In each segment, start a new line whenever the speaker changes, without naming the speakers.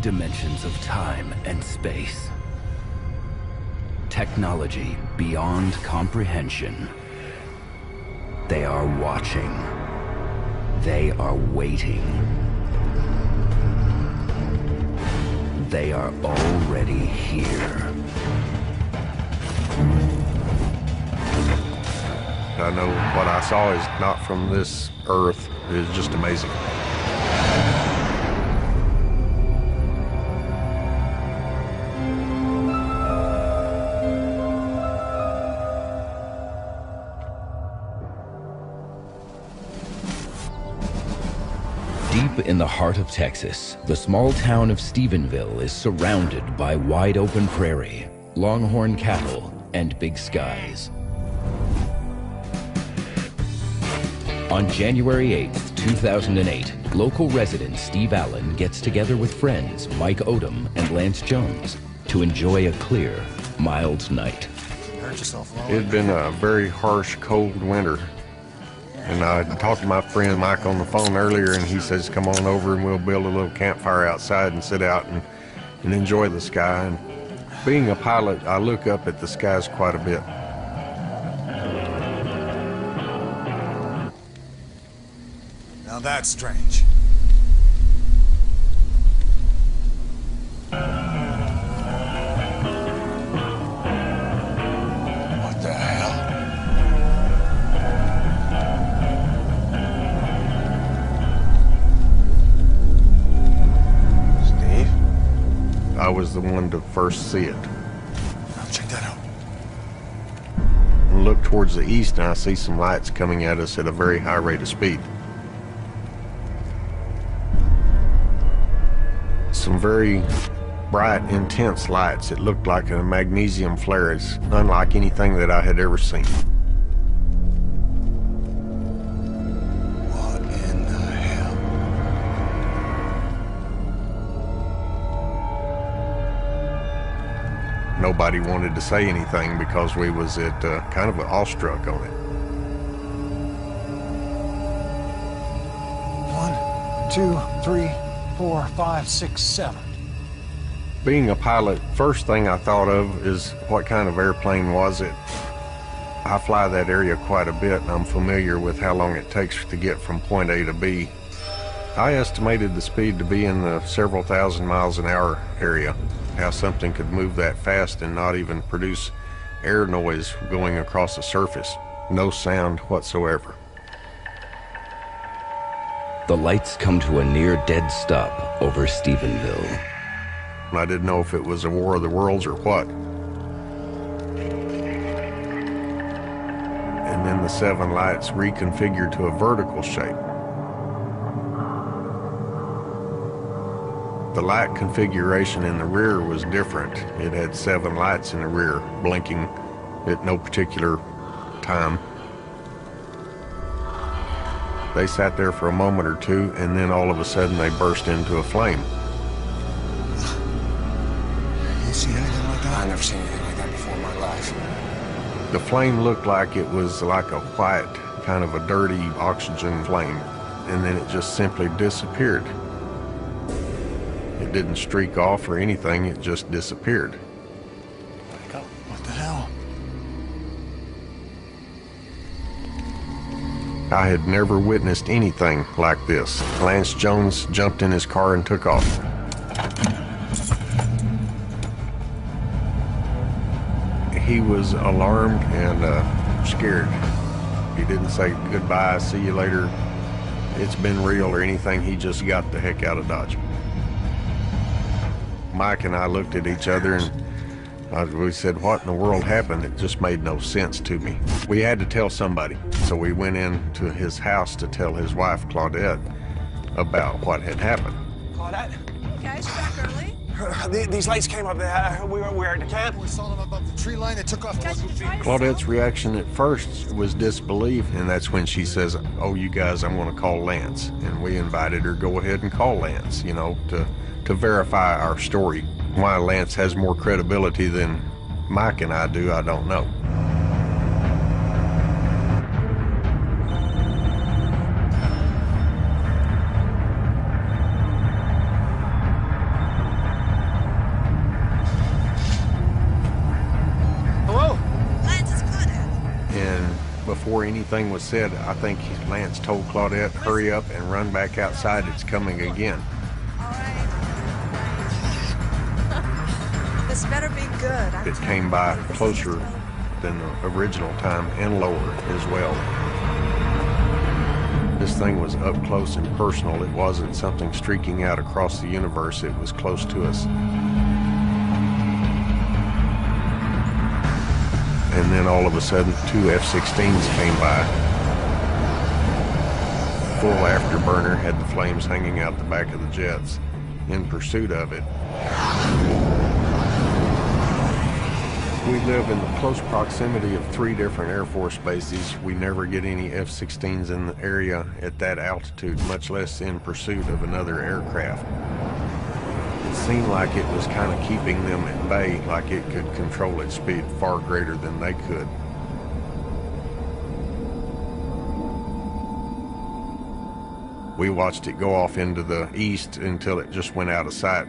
dimensions of time and space. Technology beyond comprehension. They are watching. They are waiting. They are already here.
I know what I saw is not from this earth. It is just amazing.
Deep in the heart of Texas, the small town of Stephenville is surrounded by wide open prairie, longhorn cattle, and big skies. On January 8th, 2008, local resident Steve Allen gets together with friends Mike Odom and Lance Jones to enjoy a clear, mild night.
It had been a very harsh, cold winter. And I talked to my friend Mike on the phone earlier, and he says, come on over and we'll build a little campfire outside and sit out and enjoy the sky. And being a pilot, I look up at the skies quite a bit.
Now that's strange. What the hell? Steve?
I was the one to first see it.
Now check that out.
I look towards the east and I see some lights coming at us at a very high rate of speed. Some very bright, intense lights. It looked like a magnesium flare. It's unlike anything that I had ever seen.
What in the hell?
Nobody wanted to say anything because we was at kind of awestruck on it.
1, 2, 3, 4, 5, 6, 7.
Being a pilot, first thing I thought of is what kind of airplane was it? I fly that area quite a bit and I'm familiar with how long it takes to get from point A to B. I estimated the speed to be in the several thousand miles an hour area. How something could move that fast and not even produce air noise going across the surface. No sound whatsoever.
The lights come to a near-dead stop over Stephenville.
I didn't know if it was a war of the worlds or what. And then the 7 lights reconfigured to a vertical shape. The light configuration in the rear was different. It had 7 lights in the rear, blinking at no particular time. They sat there for a moment or two, and then all of a sudden they burst into a flame.
You see anything like that?
I've never seen anything like that before in my life.
The flame looked like it was like a white, kind of a dirty oxygen flame, and then it just simply disappeared. It didn't streak off or anything, it just disappeared.
What the hell?
I had never witnessed anything like this. Lance Jones jumped in his car and took off. He was alarmed and scared. He didn't say goodbye, see you later, it's been real or anything. He just got the heck out of Dodge. Mike and I looked at each other and we said, what in the world happened? It just made no sense to me. We had to tell somebody. So we went into his house to tell his wife, Claudette, about what had happened.
Claudette?
Hey guys, you're back early.
These lights came up there. We were at the camp.
We saw them above the tree line. They took off.
Claudette's reaction at first was disbelief, and that's when she says, oh, you guys, I'm going to call Lance. And we invited her, go ahead and call Lance, you know, to verify our story. Why Lance has more credibility than Mike and I do, I don't know. before anything was said, I think Lance told Claudette, hurry up and run back outside, it's coming again.
All right. This better be good.
It came by closer than the original time and lower as well. This thing was up close and personal. It wasn't something streaking out across the universe. It was close to us. And then all of a sudden, 2 F-16s came by. Full afterburner, had the flames hanging out the back of the jets in pursuit of it. We live in the close proximity of 3 different Air Force bases. We never get any F-16s in the area at that altitude, much less in pursuit of another aircraft. It seemed like it was kind of keeping them at bay, like it could control its speed far greater than they could. We watched it go off into the east until it just went out of sight.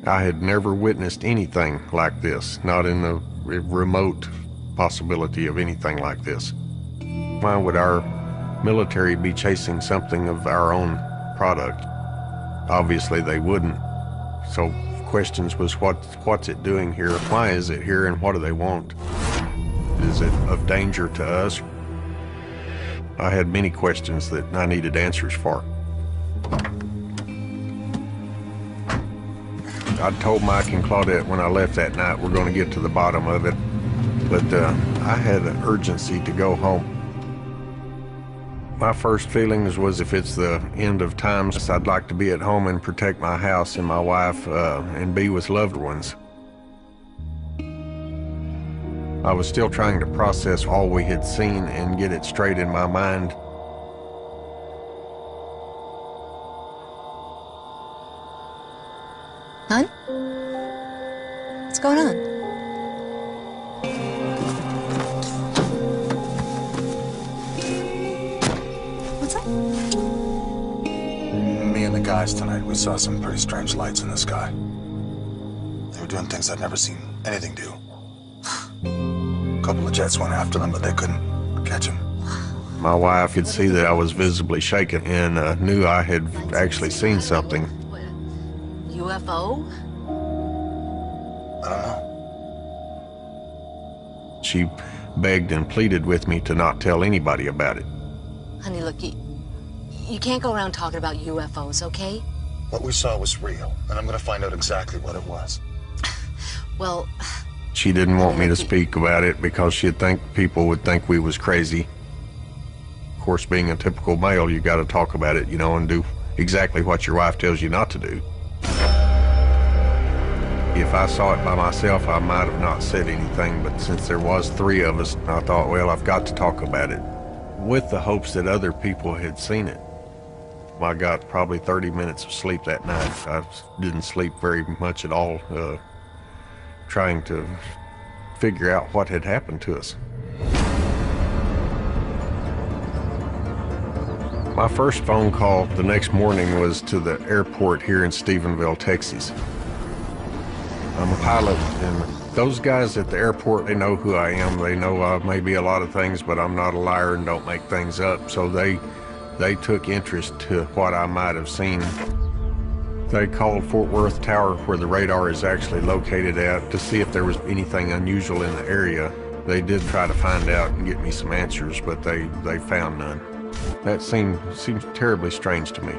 I had never witnessed anything like this, not in the remote possibility of anything like this. Why would our military be chasing something of our own product? Obviously they wouldn't. So questions was what's it doing here? Why is it here and what do they want? Is it of danger to us? I had many questions that I needed answers for. I told Mike and Claudette when I left that night we're going to get to the bottom of it, but I had an urgency to go home. My first feelings was if it's the end of times, I'd like to be at home and protect my house and my wife and be with loved ones. I was still trying to process all we had seen and get it straight in my mind.
Hon? What's going on? What's up?
Me and the guys tonight, we saw some pretty strange lights in the sky. They were doing things I'd never seen anything do. A couple of jets went after them, but they couldn't catch them.
My wife could see that I was visibly shaken and knew I had actually seen something.
UFO?
I don't know.
She begged and pleaded with me to not tell anybody about it.
Honey, look, you can't go around talking about UFOs, okay?
What we saw was real, and I'm gonna find out exactly what it was.
Well...
She didn't want me to speak about it because she'd think people would think we was crazy. Of course, being a typical male, you gotta talk about it, you know, and do exactly what your wife tells you not to do. If I saw it by myself, I might have not said anything, but since there was 3 of us, I thought, well, I've got to talk about it, with the hopes that other people had seen it. I got probably 30 minutes of sleep that night. I didn't sleep very much at all, trying to figure out what had happened to us. My first phone call the next morning was to the airport here in Stephenville, Texas. I'm a pilot, and those guys at the airport, they know who I am. They know I may be a lot of things, but I'm not a liar and don't make things up. So they took interest to what I might have seen. They called Fort Worth Tower, where the radar is actually located at, to see if there was anything unusual in the area. They did try to find out and get me some answers, but they found none. That seems terribly strange to me.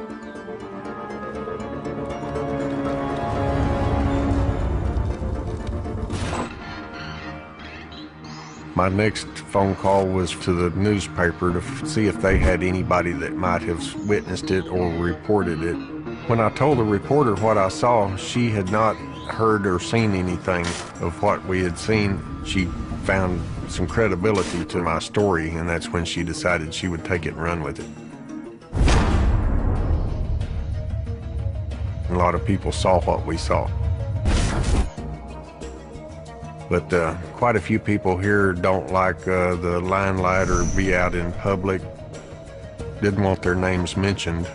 My next phone call was to the newspaper to see if they had anybody that might have witnessed it or reported it. When I told the reporter what I saw, she had not heard or seen anything of what we had seen. She found some credibility to my story, and that's when she decided she would take it and run with it. A lot of people saw what we saw. But quite a few people here don't like the limelight or be out in public. Didn't want their names mentioned.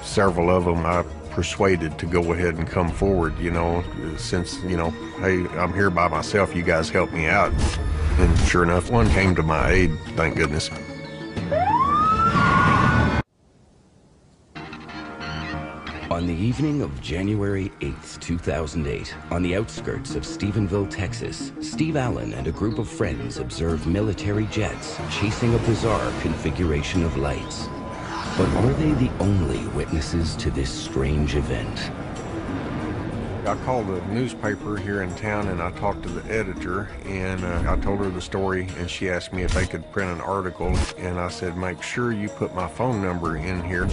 Several of them I persuaded to go ahead and come forward, you know, since, you know, hey, I'm here by myself, you guys help me out. And sure enough, one came to my aid, thank goodness.
On the evening of January 8th, 2008, on the outskirts of Stephenville, Texas, Steve Allen and a group of friends observed military jets chasing a bizarre configuration of lights. But were they the only witnesses to this strange event?
I called the newspaper here in town and I talked to the editor, and I told her the story, and she asked me if they could print an article, and I said, make sure you put my phone number in here.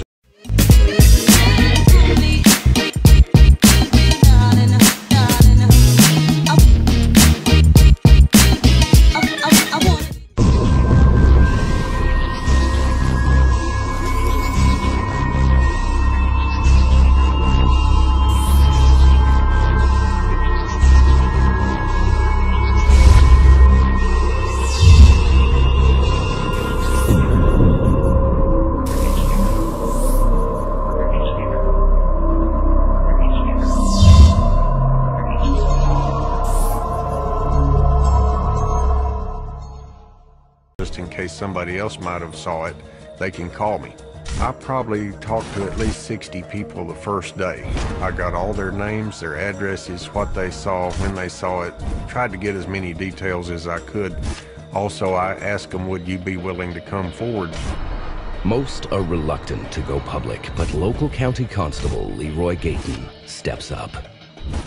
Just in case somebody else might have saw it, they can call me. I probably talked to at least 60 people the first day. I got all their names, their addresses, what they saw, when they saw it, tried to get as many details as I could. Also, I asked them, would you be willing to come forward?
Most are reluctant to go public, but local county constable Leroy Gayton steps up.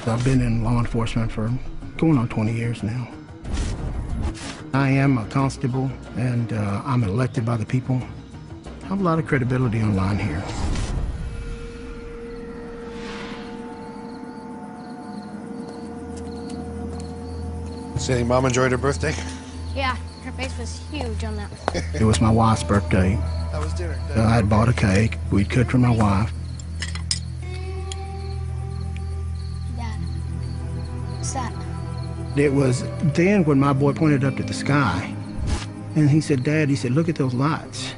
I've been in law enforcement for going on 20 years now. I am a constable, and I'm elected by the people. I have a lot of credibility online here.
Say, Mom enjoyed her birthday?
Yeah, her face was huge on that one.
It was my wife's birthday.
How was dinner?
I had bought a cake. We'd cooked for my wife.
Dad, what's that?
It was then when my boy pointed up to the sky, and he said, Dad, he said, look at those lights.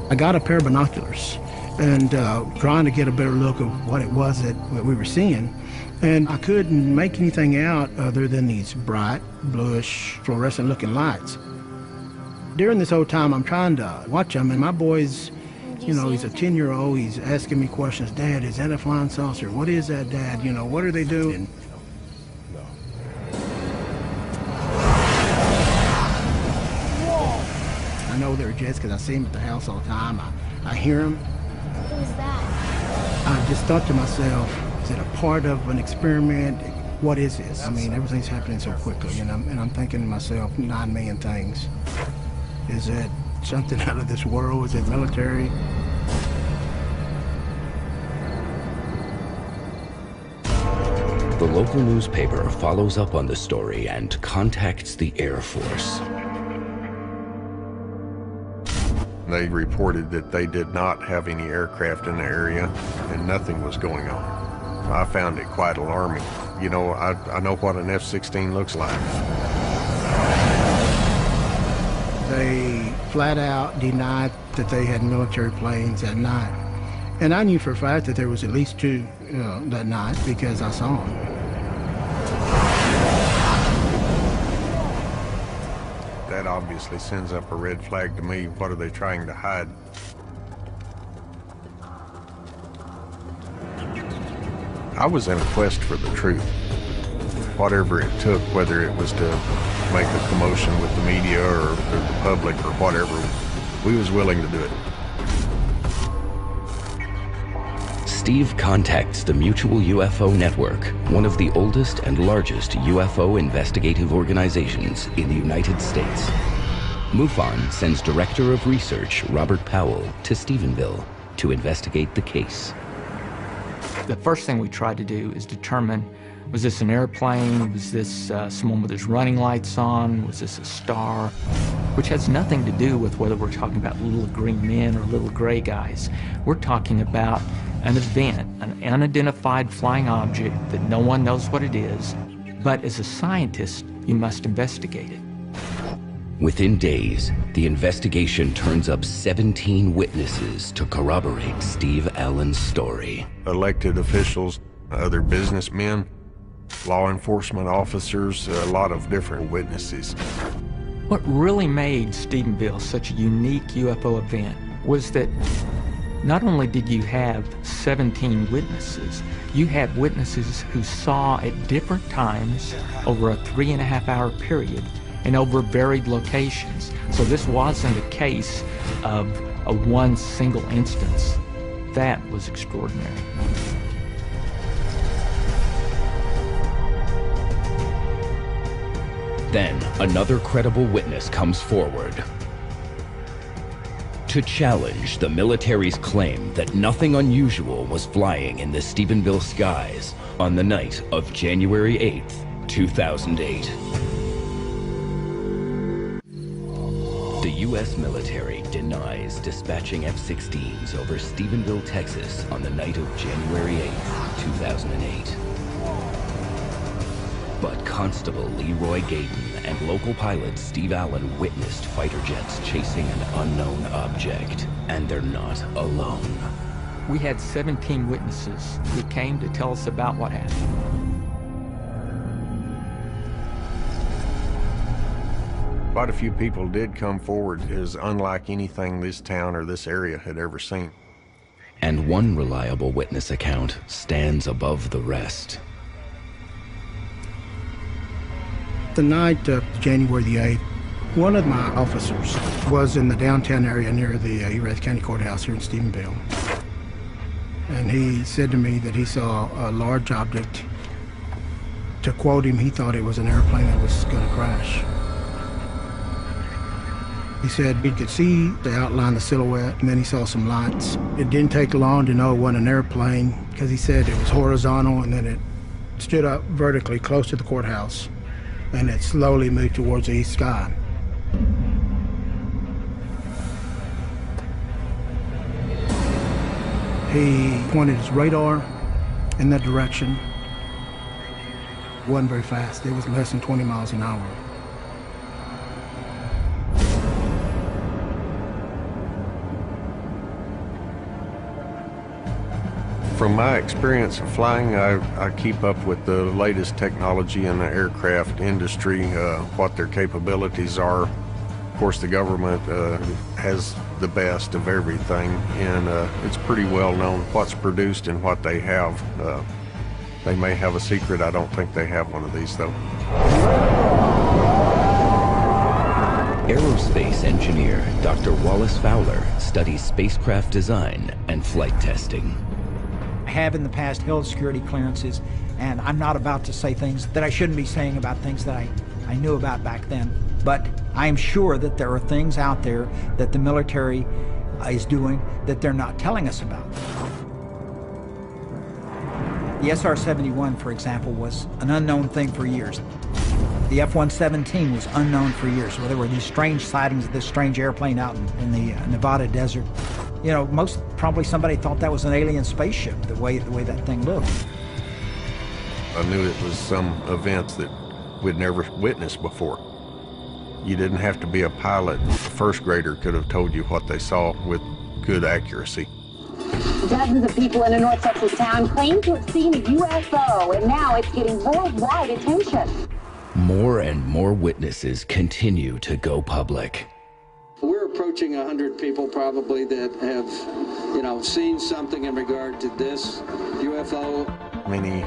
I got a pair of binoculars and trying to get a better look of what it was that we were seeing. And I couldn't make anything out other than these bright, bluish, fluorescent-looking lights. During this whole time, I'm trying to watch them, and my boy's, you know, he's a 10-year-old, he's asking me questions. Dad, is that a flying saucer? What is that, Dad? You know, what are they doing? I know they're jets because I see them at the house all the time. I hear them.
What was that?
I just thought to myself, is it a part of an experiment? What is this? I mean, everything's happening so quickly, and I'm thinking to myself, 9 million things. Is it something out of this world? Is it military?
The local newspaper follows up on the story and contacts the Air Force.
They reported that they did not have any aircraft in the area and nothing was going on. I found it quite alarming. You know, I know what an F-16 looks like.
They flat out denied that they had military planes that night. And I knew for a fact that there was at least 2 that night because I saw them.
That obviously sends up a red flag to me. What are they trying to hide? I was in a quest for the truth. Whatever it took, whether it was to make a commotion with the media or the public or whatever, we was willing to do it.
Steve contacts the Mutual UFO Network, one of the oldest and largest UFO investigative organizations in the United States. MUFON sends Director of Research Robert Powell to Stephenville to investigate the case.
The first thing we tried to do is determine, was this an airplane? Was this someone with his running lights on? Was this a star? Which has nothing to do with whether we're talking about little green men or little gray guys. We're talking about an event, an unidentified flying object that no one knows what it is, but as a scientist, you must investigate it.
Within days, the investigation turns up 17 witnesses to corroborate Steve Allen's story.
Elected officials, other businessmen, law enforcement officers, a lot of different witnesses.
What really made Stephenville such a unique UFO event was that not only did you have 17 witnesses, you had witnesses who saw at different times over a 3.5-hour period and over varied locations. So this wasn't a case of a one single instance. That was extraordinary.
Then another credible witness comes forward to challenge the military's claim that nothing unusual was flying in the Stephenville skies on the night of January 8th, 2008. The U.S. military denies dispatching F-16s over Stephenville, Texas on the night of January 8th, 2008. But Constable Leroy Gaydon and local pilot Steve Allen witnessed fighter jets chasing an unknown object, and they're not alone.
We had 17 witnesses who came to tell us about what happened.
Quite a few people did come forward as unlike anything this town or this area had ever seen.
And one reliable witness account stands above the rest.
The night of January the 8th, one of my officers was in the downtown area near the Erath County Courthouse here in Stephenville. And he said to me that he saw a large object. To quote him, he thought it was an airplane that was going to crash. He said he could see the outline, the silhouette, and then he saw some lights. It didn't take long to know it wasn't an airplane because he said it was horizontal and then it stood up vertically close to the courthouse and it slowly moved towards the east sky. He pointed his radar in that direction. It wasn't very fast. It was less than 20 miles an hour.
From my experience of flying, I keep up with the latest technology in the aircraft industry, what their capabilities are. Of course, the government has the best of everything, and it's pretty well known what's produced and what they have. They may have a secret. I don't think they have one of these, though.
Aerospace engineer Dr. Wallace Fowler studies spacecraft design and flight testing.
I have in the past held security clearances, and I'm not about to say things that I shouldn't be saying about things that I knew about back then. But I am sure that there are things out there that the military is doing that they're not telling us about. The SR-71, for example, was an unknown thing for years. The F-117 was unknown for years. Well, there were these strange sightings of this strange airplane out in the Nevada desert. You know, probably somebody thought that was an alien spaceship, the way that thing looked.
I knew it was some events that we'd never witnessed before. You didn't have to be a pilot. A first grader could have told you what they saw with good accuracy.
Dozens of people in a North Texas town claim to have seen a UFO, and now it's getting worldwide attention.
More and more witnesses continue to go public.
We're approaching 100 people probably that have, seen something in regard to this UFO.
Many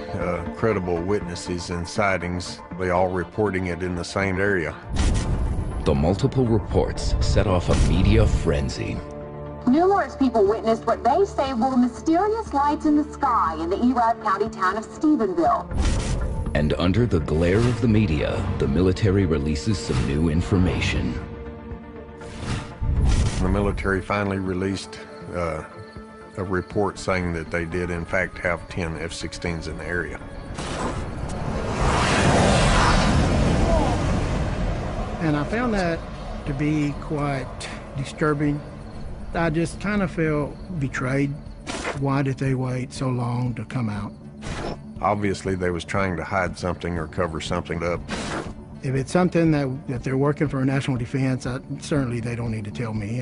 credible witnesses and sightings, they all reporting it in the same area.
The multiple reports set off a media frenzy.
Numerous people witnessed what they say were mysterious lights in the sky in the Erath County town of Stephenville.
And under the glare of the media, the military releases some new information.
The military finally released a report saying that they did in fact have 10 F-16s in the area.
And I found that to be quite disturbing. I just kind of felt betrayed. Why did they wait so long to come out?
Obviously, they was trying to hide something or cover something up.
If it's something that they're working for national defense, certainly they don't need to tell me,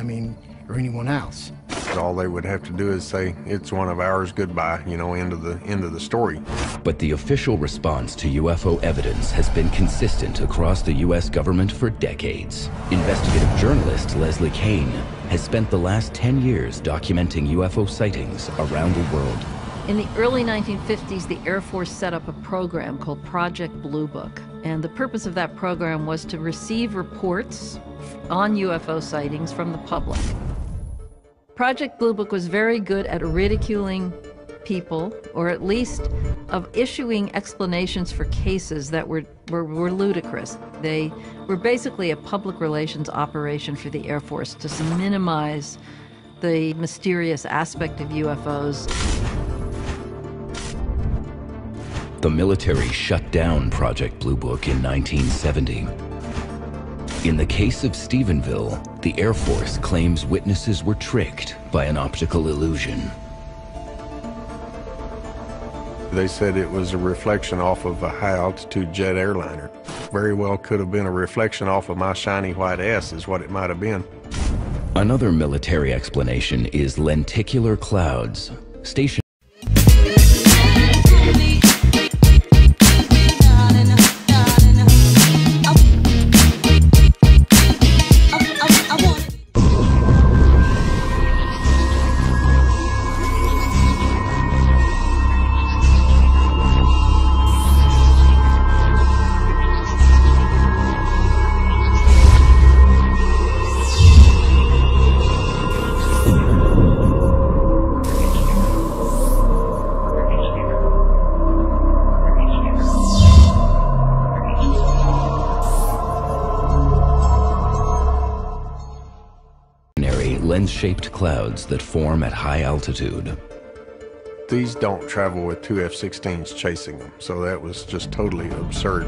or anyone else.
All they would have to do is say, it's one of ours, goodbye, end of the story.
But the official response to UFO evidence has been consistent across the U.S. government for decades. Investigative journalist Leslie Kane has spent the last 10 years documenting UFO sightings around the world.
In the early 1950s, the Air Force set up a program called Project Blue Book. And the purpose of that program was to receive reports on UFO sightings from the public. Project Blue Book was very good at ridiculing people, or at least of issuing explanations for cases that were ludicrous. They were basically a public relations operation for the Air Force to minimize the mysterious aspect of UFOs.
The military shut down Project Blue Book in 1970. In the case of Stephenville, the Air Force claims witnesses were tricked by an optical illusion.
They said it was a reflection off of a high-altitude jet airliner. Very well could have been a reflection off of my shiny white ass is what it might have been.
Another military explanation is lenticular clouds. Station lens-shaped clouds that form at high altitude.
These don't travel with two F-16s chasing them, so that was just totally absurd.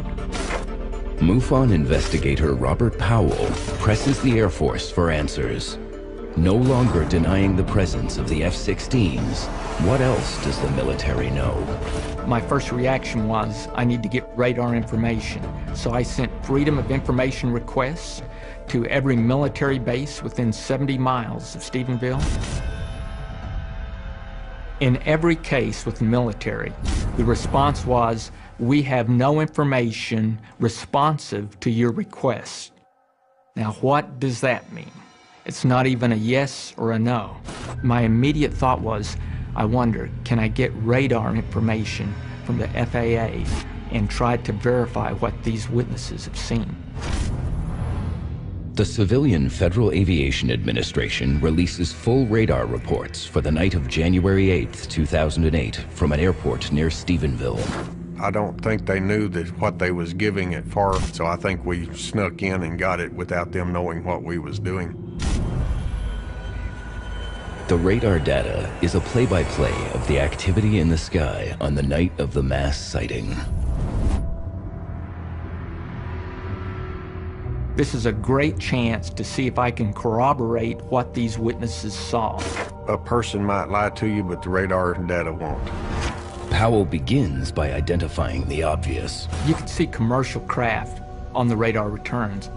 MUFON investigator Robert Powell presses the Air Force for answers. No longer denying the presence of the F-16s, what else does the military know?
My first reaction was, I need to get radar information. So I sent Freedom of Information requests to every military base within 70 miles of Stephenville. In every case with the military, the response was, we have no information responsive to your request. Now, what does that mean? It's not even a yes or a no. My immediate thought was, I wonder, can I get radar information from the FAA and try to verify what these witnesses have seen?
The Civilian Federal Aviation Administration releases full radar reports for the night of January 8th, 2008 from an airport near Stephenville.
I don't think they knew that what they was giving it for, so I think we snuck in and got it without them knowing what we was doing.
The radar data is a play-by-play of the activity in the sky on the night of the mass sighting.
This is a great chance to see if I can corroborate what these witnesses saw.
A person might lie to you, but the radar data won't.
Powell begins by identifying the obvious.
You could see commercial craft on the radar returns.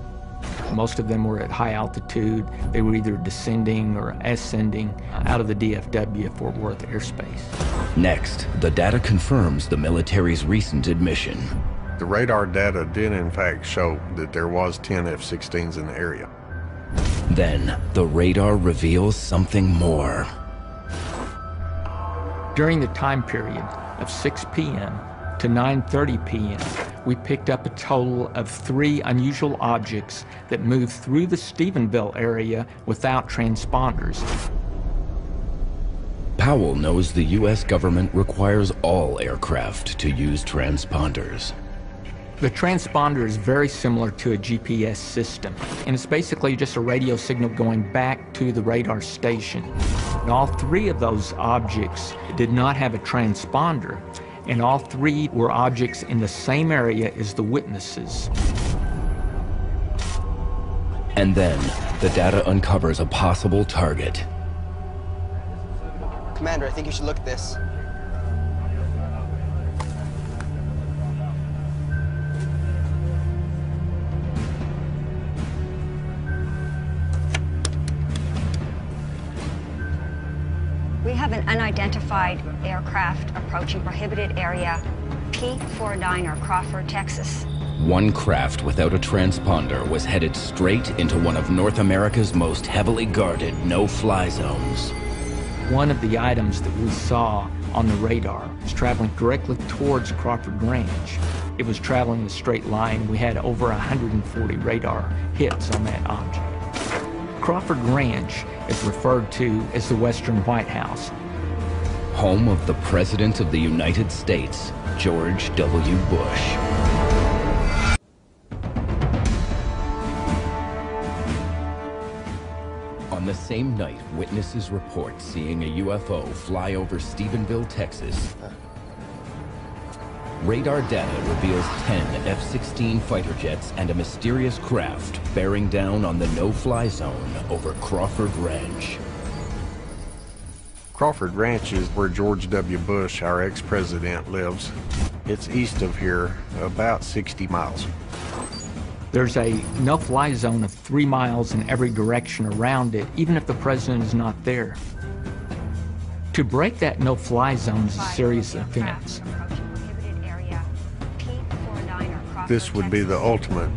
Most of them were at high altitude. They were either descending or ascending out of the DFW Fort Worth airspace.
Next, the data confirms the military's recent admission.
The radar data did in fact show that there was 10 F-16s in the area.
Then, the radar reveals something more.
During the time period of 6 p.m. to 9:30 p.m., we picked up a total of 3 unusual objects that moved through the Stephenville area without transponders.
Powell knows the U.S. government requires all aircraft to use transponders.
The transponder is very similar to a GPS system, and it's basically just a radio signal going back to the radar station. And all 3 of those objects did not have a transponder, and all 3 were objects in the same area as the witnesses.
And then, the data uncovers a possible target.
Commander, I think you should look at this.
We have an unidentified aircraft approaching prohibited area P49er, Crawford, Texas.
One craft without a transponder was headed straight into one of North America's most heavily guarded no-fly zones.
One of the items that we saw on the radar was traveling directly towards Crawford Ranch. It was traveling in a straight line. We had over 140 radar hits on that object. Crawford Ranch is referred to as the Western White House.
Home of the President of the United States, George W. Bush. On the same night, witnesses report seeing a UFO fly over Stephenville, Texas. Radar data reveals 10 F-16 fighter jets and a mysterious craft bearing down on the no-fly zone over Crawford Ranch.
Crawford Ranch is where George W. Bush, our ex-president, lives. It's east of here, about 60 miles.
There's a no-fly zone of 3 miles in every direction around it, even if the president is not there. To break that no-fly zone is a serious offense.
This would be the ultimate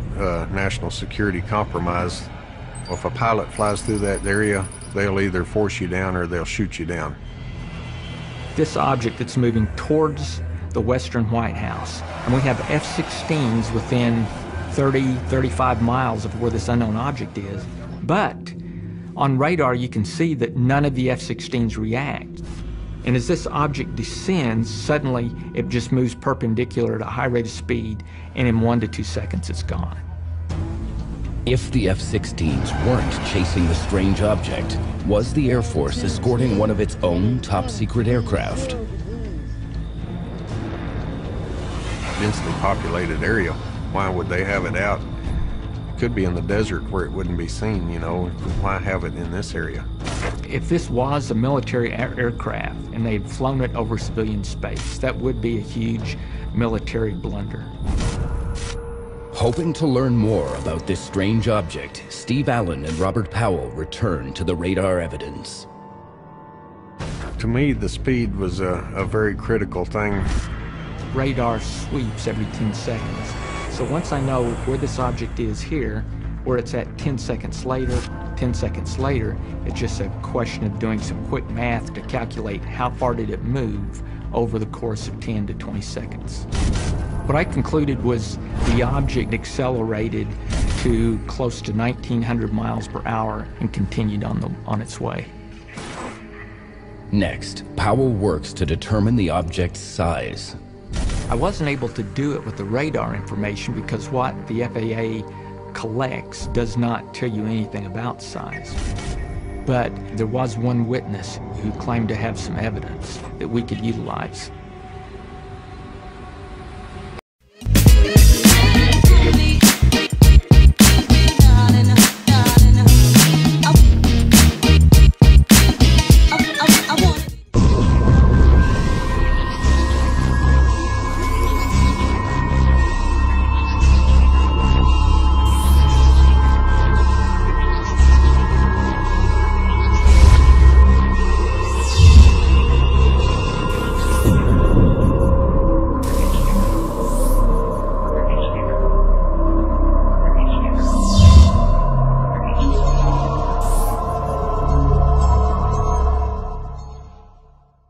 national security compromise. If a pilot flies through that area, they'll either force you down or they'll shoot you down.
This object that's moving towards the Western White House, and we have F-16s within 30, 35 miles of where this unknown object is, but on radar you can see that none of the F-16s react. And as this object descends, suddenly it just moves perpendicular at a high rate of speed, and in 1 to 2 seconds it's gone.
If the F-16s weren't chasing the strange object, was the Air Force escorting one of its own top-secret aircraft?
Densely populated area. Why would they have it out? It could be in the desert where it wouldn't be seen, you know. Why have it in this area?
If this was a military aircraft and they'd flown it over civilian space, that would be a huge military blunder.
Hoping to learn more about this strange object, Steve Allen and Robert Powell returned to the radar evidence.
To me, the speed was a very critical thing.
Radar sweeps every 10 seconds. So once I know where this object is here, where it's at 10 seconds later, 10 seconds later, it's just a question of doing some quick math to calculate how far did it move over the course of 10 to 20 seconds. What I concluded was the object accelerated to close to 1,900 miles per hour and continued on its way.
Next, Powell works to determine the object's size.
I wasn't able to do it with the radar information because what the FAA collects does not tell you anything about size. But there was one witness who claimed to have some evidence that we could utilize.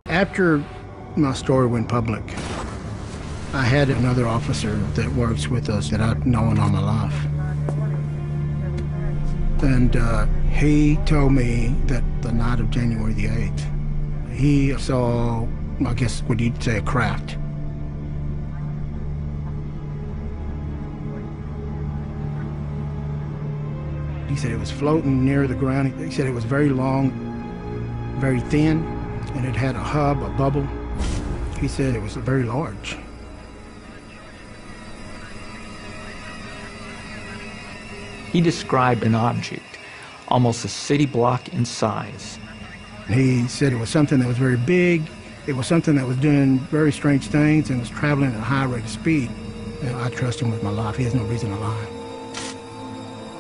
After my story went public, I had another officer that works with us that I've known all my life. And he told me that the night of January the 8th, he saw, I guess, what you'd say, a craft. He said it was floating near the ground. He said it was very long, very thin, and it had a hub, a bubble. He said it was very large.
He described an object, almost a city block in size.
He said it was something that was very big, it was something that was doing very strange things and was traveling at a high rate of speed. I trust him with my life. He has no reason to lie.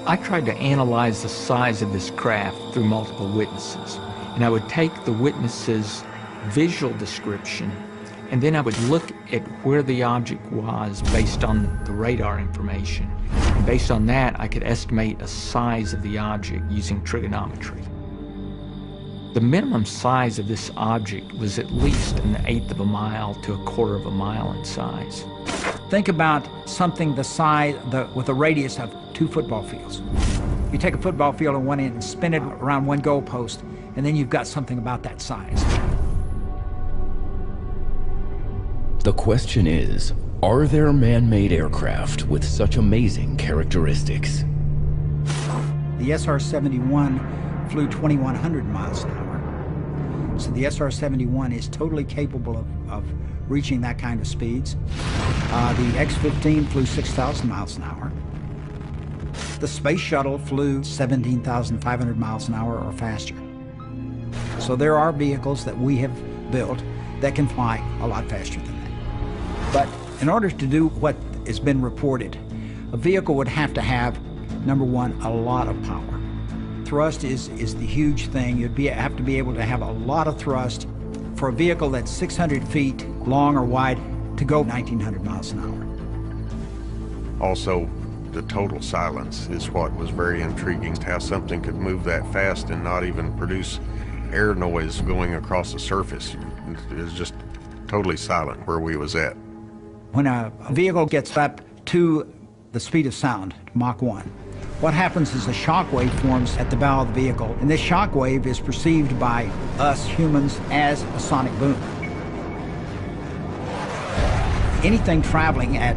I tried to analyze the size of this craft through multiple witnesses, and I would take the witnesses' visual description, and then I would look at where the object was based on the radar information. And based on that, I could estimate a size of the object using trigonometry. The minimum size of this object was at least 1/8 of a mile to 1/4 of a mile in size.
Think about something the size, with a radius of 2 football fields. You take a football field on one end and spin it around one goalpost, and then you've got something about that size.
The question is, are there man-made aircraft with such amazing characteristics?
The SR-71 flew 2,100 miles an hour. So the SR-71 is totally capable of reaching that kind of speeds. The X-15 flew 6,000 miles an hour. The space shuttle flew 17,500 miles an hour or faster. So there are vehicles that we have built that can fly a lot faster than that. But in order to do what has been reported, a vehicle would have to have, number one, a lot of power. Thrust is the huge thing. You'd have to be able to have a lot of thrust for a vehicle that's 600 feet long or wide to go 1,900 miles an hour.
Also, the total silence is what was very intriguing. How something could move that fast and not even produce air noise going across the surface. It was just totally silent where we was at.
When a vehicle gets up to the speed of sound, Mach 1, what happens is a shock wave forms at the bow of the vehicle, and this shock wave is perceived by us humans as a sonic boom. Anything traveling at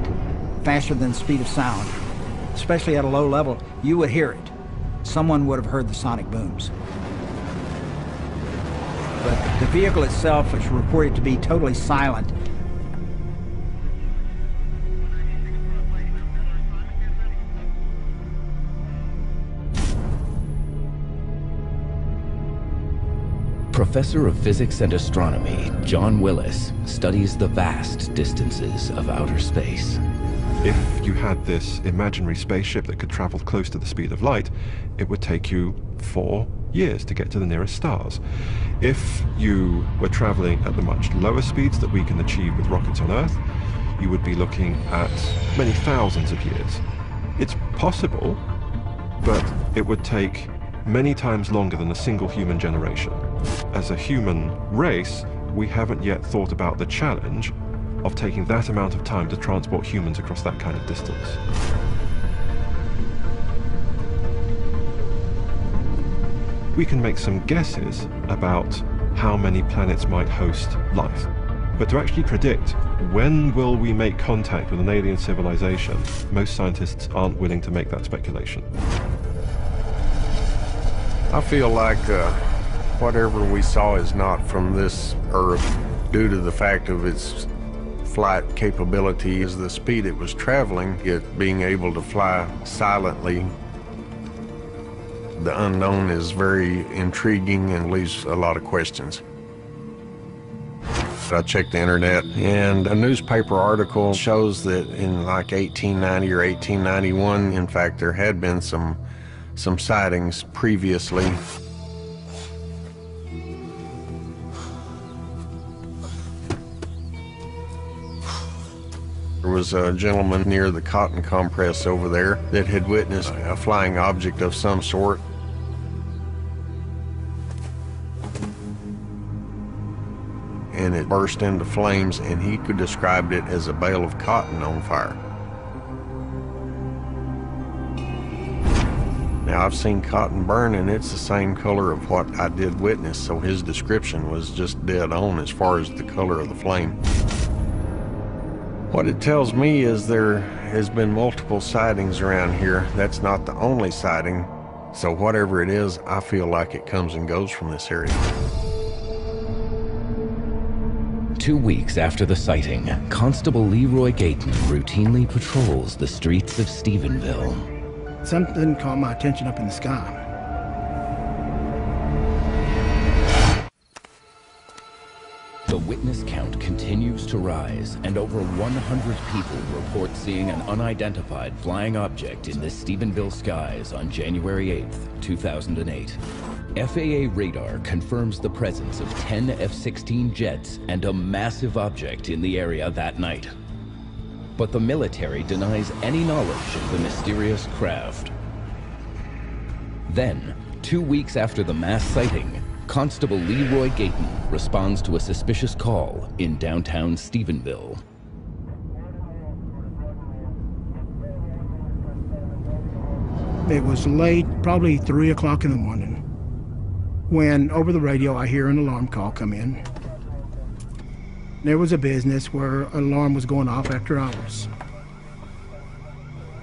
faster than the speed of sound, especially at a low level, you would hear it. Someone would have heard the sonic booms. But the vehicle itself is reported to be totally silent.
Professor of Physics and Astronomy John Willis studies the vast distances of outer space.
If you had this imaginary spaceship that could travel close to the speed of light, it would take you 4 years to get to the nearest stars. If you were traveling at the much lower speeds that we can achieve with rockets on Earth, you would be looking at many thousands of years. It's possible, but it would take many times longer than a single human generation. As a human race, we haven't yet thought about the challenge of taking that amount of time to transport humans across that kind of distance. We can make some guesses about how many planets might host life. But to actually predict when will we make contact with an alien civilization, most scientists aren't willing to make that speculation.
I feel like whatever we saw is not from this Earth due to the fact of its flight capability, is the speed it was traveling, it being able to fly silently. The unknown is very intriguing and leaves a lot of questions. I checked the internet, and a newspaper article shows that in like 1890 or 1891, in fact, there had been some sightings previously. There was a gentleman near the cotton compress over there that had witnessed a flying object of some sort. And it burst into flames, and he could describe it as a bale of cotton on fire. Now, I've seen cotton burn, and it's the same color of what I did witness, so his description was just dead on as far as the color of the flame. What it tells me is there has been multiple sightings around here. That's not the only sighting, so whatever it is, I feel like it comes and goes from this area.
2 weeks after the sighting, Constable Leroy Gayton routinely patrols the streets of Stephenville.
Something caught my attention up in the sky.
witness count continues to rise, and over 100 people report seeing an unidentified flying object in the Stephenville skies on January 8th, 2008. FAA radar confirms the presence of 10 F-16 jets and a massive object in the area that night. But the military denies any knowledge of the mysterious craft. Then, 2 weeks after the mass sighting, Constable Leroy Gayton responds to a suspicious call in downtown Stephenville.
It was late, probably 3 o'clock in the morning, when over the radio I hear an alarm call come in. There was a business where an alarm was going off after hours.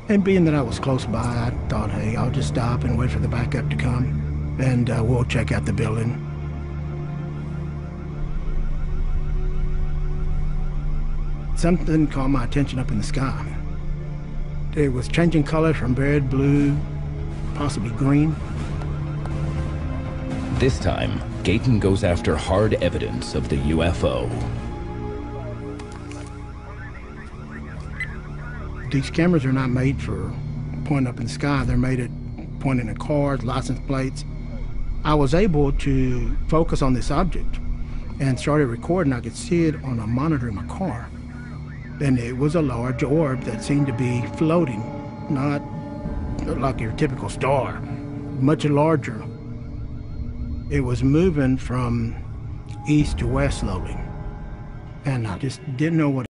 And being that I was close by, I thought, hey, I'll just stop and wait for the backup to come, and we'll check out the building. Something caught my attention up in the sky. It was changing color from red, blue, possibly green.
This time, Gayton goes after hard evidence of the UFO.
These cameras are not made for pointing up in the sky. They're made at pointing at cars, license plates. I was able to focus on this object and started recording. I could see it on a monitor in my car. And it was a large orb that seemed to be floating, not like your typical star, much larger. It was moving from east to west slowly. And I just didn't know what.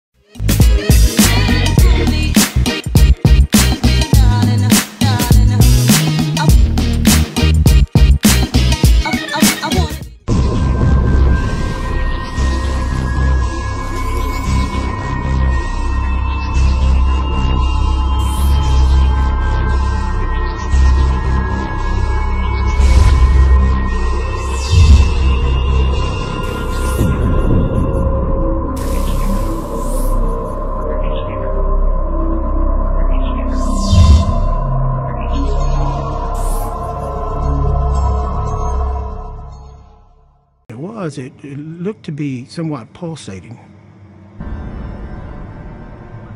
It looked to be somewhat pulsating.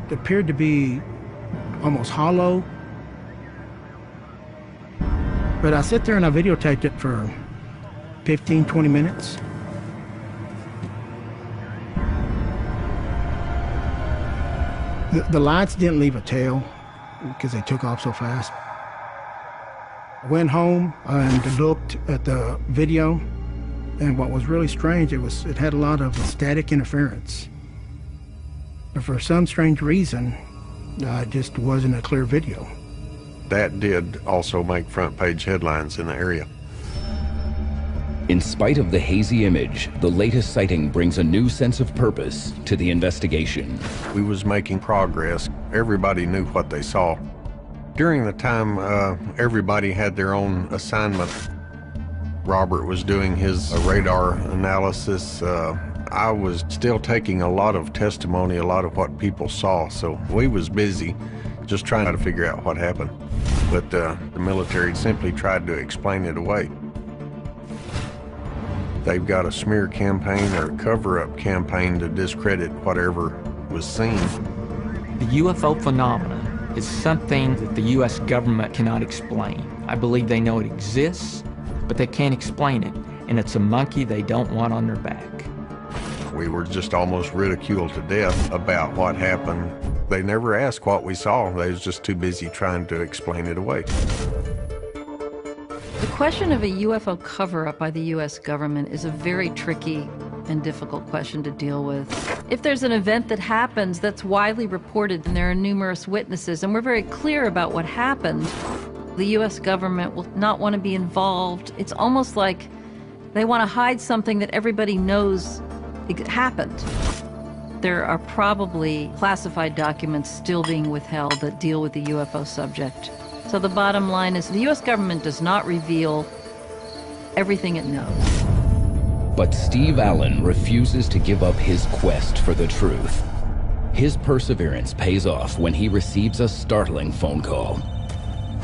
It appeared to be almost hollow. But I sit there and I videotaped it for 15, 20 minutes. The lights didn't leave a tail because they took off so fast. I went home and looked at the video. And what was really strange, it had a lot of static interference. But for some strange reason, it just wasn't a clear video.
That did also make front page headlines in the area.
In spite of the hazy image, the latest sighting brings a new sense of purpose to the investigation.
We was making progress. Everybody knew what they saw. During the time, everybody had their own assignment. Robert was doing his radar analysis. I was still taking a lot of testimony, a lot of what people saw, so we was busy just trying to figure out what happened. But the military simply tried to explain it away. They've got a smear campaign or a cover-up campaign to discredit whatever was seen.
The UFO phenomenon is something that the U.S. government cannot explain. I believe they know it exists, but they can't explain it, and it's a monkey they don't want on their back.
We were just almost ridiculed to death about what happened. They never asked what we saw. They was just too busy trying to explain it away.
The question of a UFO cover-up by the U.S. government is a very tricky and difficult question to deal with. If there's an event that happens that's widely reported and there are numerous witnesses and we're very clear about what happened, the U.S. government will not want to be involved. It's almost like they want to hide something that everybody knows happened. There are probably classified documents still being withheld that deal with the UFO subject. So the bottom line is the U.S. government does not reveal everything it knows.
But Steve Allen refuses to give up his quest for the truth. His perseverance pays off when he receives a startling phone call.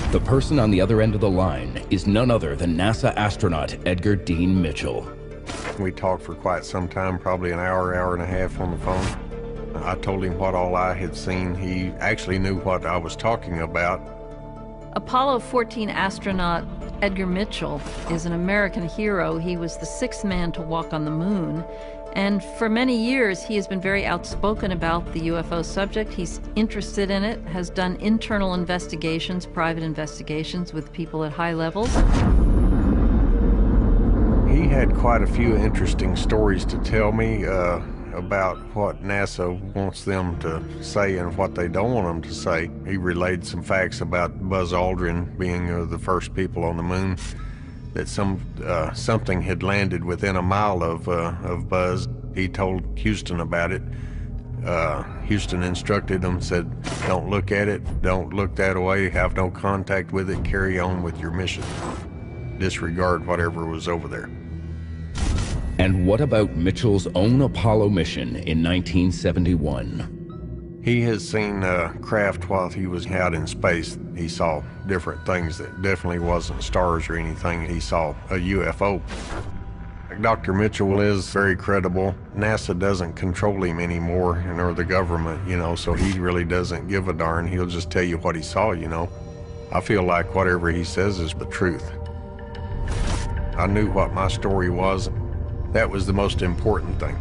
The person on the other end of the line is none other than NASA astronaut Edgar Dean Mitchell.
We talked for quite some time, probably an hour, hour and a half on the phone. I told him what all I had seen. He actually knew what I was talking about.
Apollo 14 astronaut Edgar Mitchell is an American hero. He was the 6th man to walk on the moon. And for many years, he has been very outspoken about the UFO subject. He's interested in it, has done internal investigations, private investigations with people at high levels.
He had quite a few interesting stories to tell me about what NASA wants them to say and what they don't want them to say. He relayed some facts about Buzz Aldrin being the first people on the moon, that something had landed within a mile of Buzz. He told Houston about it. Houston instructed him, said, don't look at it, don't look that way, have no contact with it, carry on with your mission. Disregard whatever was over there.
And what about Mitchell's own Apollo mission in 1971?
He has seen craft while he was out in space. He saw different things that definitely wasn't stars or anything. He saw a UFO. Dr. Mitchell is very credible. NASA doesn't control him anymore, nor the government, you know, so he really doesn't give a darn. He'll just tell you what he saw, you know. I feel like whatever he says is the truth. I knew what my story was. That was the most important thing.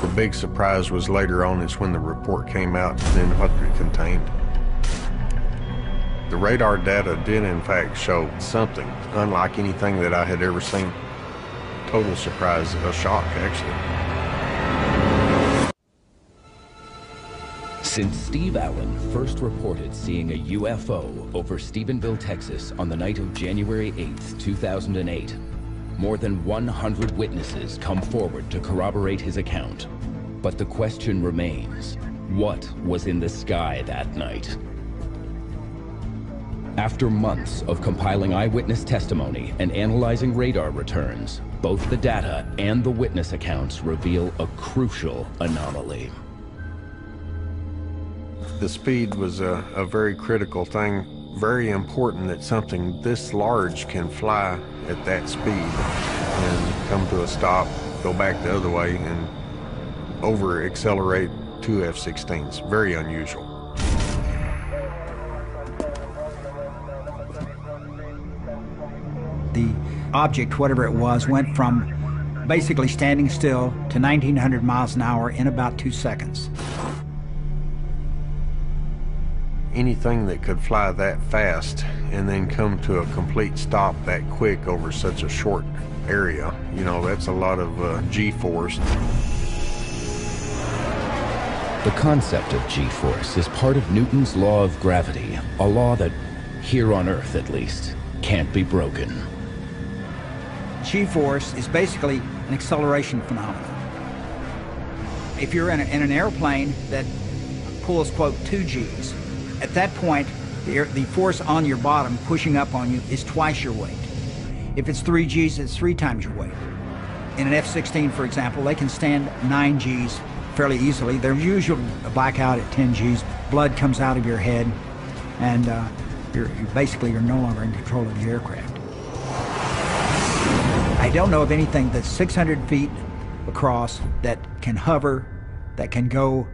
The big surprise was later on is when the report came out and then what it contained. The radar data did in fact show something unlike anything that I had ever seen. Total surprise, a shock actually.
Since Steve Allen first reported seeing a UFO over Stephenville, Texas on the night of January 8th, 2008, more than 100 witnesses come forward to corroborate his account. But the question remains, what was in the sky that night? After months of compiling eyewitness testimony and analyzing radar returns, both the data and the witness accounts reveal a crucial anomaly.
The speed was a very critical thing. Very important that something this large can fly at that speed and come to a stop, go back the other way, and over-accelerate two F-16s. Very unusual.
The object, whatever it was, went from basically standing still to 1,900 miles an hour in about 2 seconds.
Anything that could fly that fast and then come to a complete stop that quick over such a short area, you know, that's a lot of G-force.
The concept of G-force is part of Newton's law of gravity, a law that, here on Earth at least, can't be broken.
G-force is basically an acceleration phenomenon. If you're in an airplane that pulls, quote, 2 Gs, at that point, the force on your bottom pushing up on you is twice your weight. If it's 3 Gs, it's 3 times your weight. In an F-16, for example, they can stand 9 Gs fairly easily. They're usually black out at 10 Gs. Blood comes out of your head, and you're no longer in control of the aircraft. I don't know of anything that's 600 feet across that can hover, that can go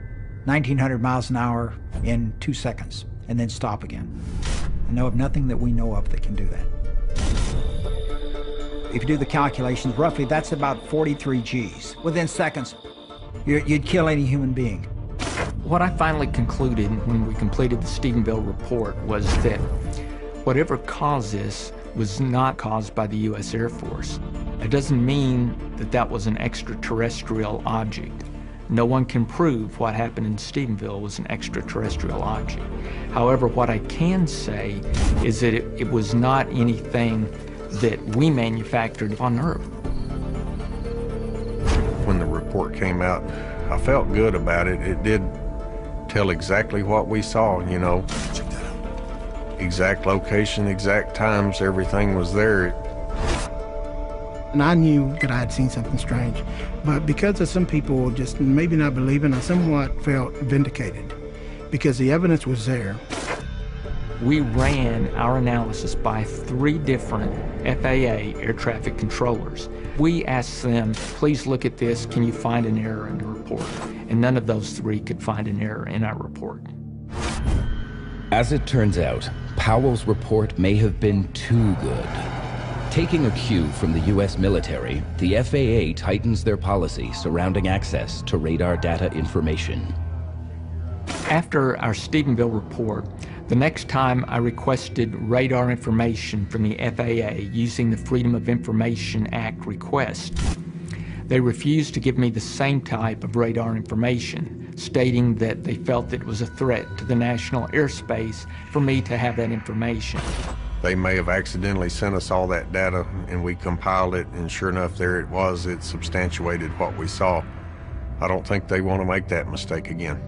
1,900 miles an hour in 2 seconds and then stop again. I know of nothing that we know of that can do that. If you do the calculations, roughly that's about 43 Gs. Within seconds, you'd kill any human being.
What I finally concluded when we completed the Stephenville report was that whatever caused this was not caused by the U.S. Air Force. It doesn't mean that that was an extraterrestrial object. No one can prove what happened in Stephenville was an extraterrestrial object. However, what I can say is that it was not anything that we manufactured on Earth.
When the report came out, I felt good about it. It did tell exactly what we saw, you know. Exact location, exact times, everything was there.
And I knew that I had seen something strange, but because of some people just maybe not believing, I somewhat felt vindicated because the evidence was there.
we ran our analysis by 3 different FAA air traffic controllers. We asked them, please look at this, can you find an error in the report? And none of those 3 could find an error in our report.
As it turns out, Powell's report may have been too good. Taking a cue from the U.S. military, the FAA tightens their policy surrounding access to radar data information.
After our Stephenville report, the next time I requested radar information from the FAA using the Freedom of Information Act request, they refused to give me the same type of radar information, stating that they felt it was a threat to the national airspace for me to have that information.
They may have accidentally sent us all that data, and we compiled it, and sure enough, there it was. It substantiated what we saw. I don't think they want to make that mistake again.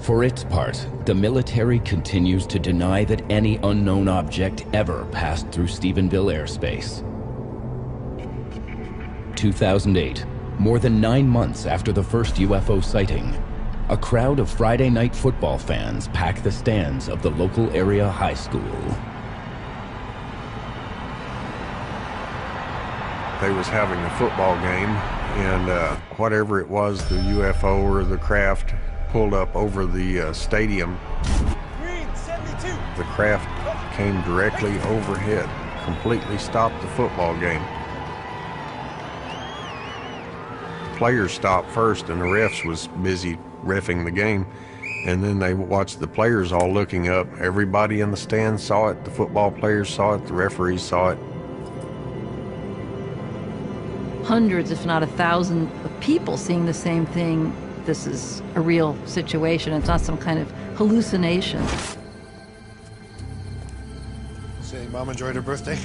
For its part, the military continues to deny that any unknown object ever passed through Stephenville airspace. 2008, more than 9 months after the first UFO sighting, a crowd of Friday night football fans pack the stands of the local area high school.
They was having a football game, and whatever it was, the UFO or the craft pulled up over the stadium.
Green, 72.
The craft came directly overhead, completely stopped the football game. Players stopped first, and the refs was busy reffing the game, and then they watched the players all looking up. Everybody in the stands saw it, the football players saw it, the referees saw it.
Hundreds, if not 1,000 of people seeing the same thing. This is a real situation. It's not some kind of hallucination.
Say, Mom enjoyed her birthday?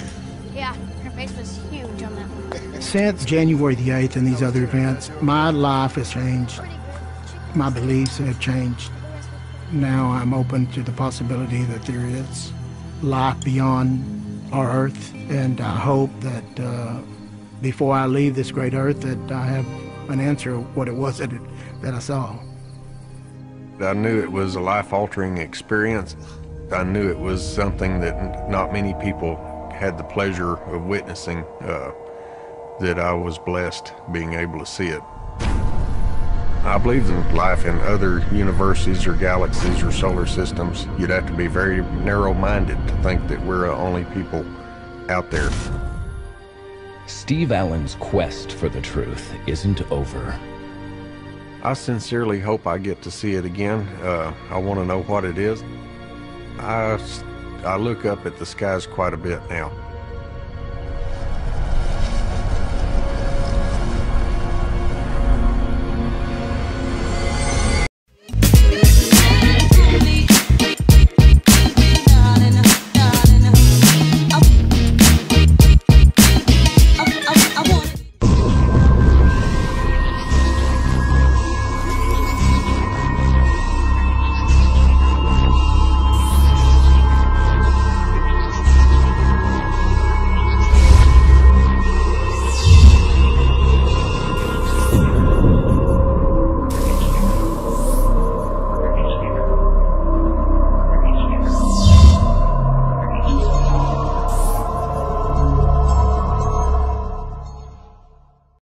Yeah, her face was huge on that one.
Since January the 8th and these other events, my life has changed. My beliefs have changed. Now I'm open to the possibility that there is life beyond our Earth, and I hope that before I leave this great Earth that I have an answer of what it was that I saw.
I knew it was a life-altering experience. I knew it was something that not many people had the pleasure of witnessing, that I was blessed being able to see it. I believe in life in other universes or galaxies or solar systems. You'd have to be very narrow-minded to think that we're the only people out there.
Steve Allen's quest for the truth isn't over.
I sincerely hope I get to see it again. I want to know what it is. I look up at the skies quite a bit now.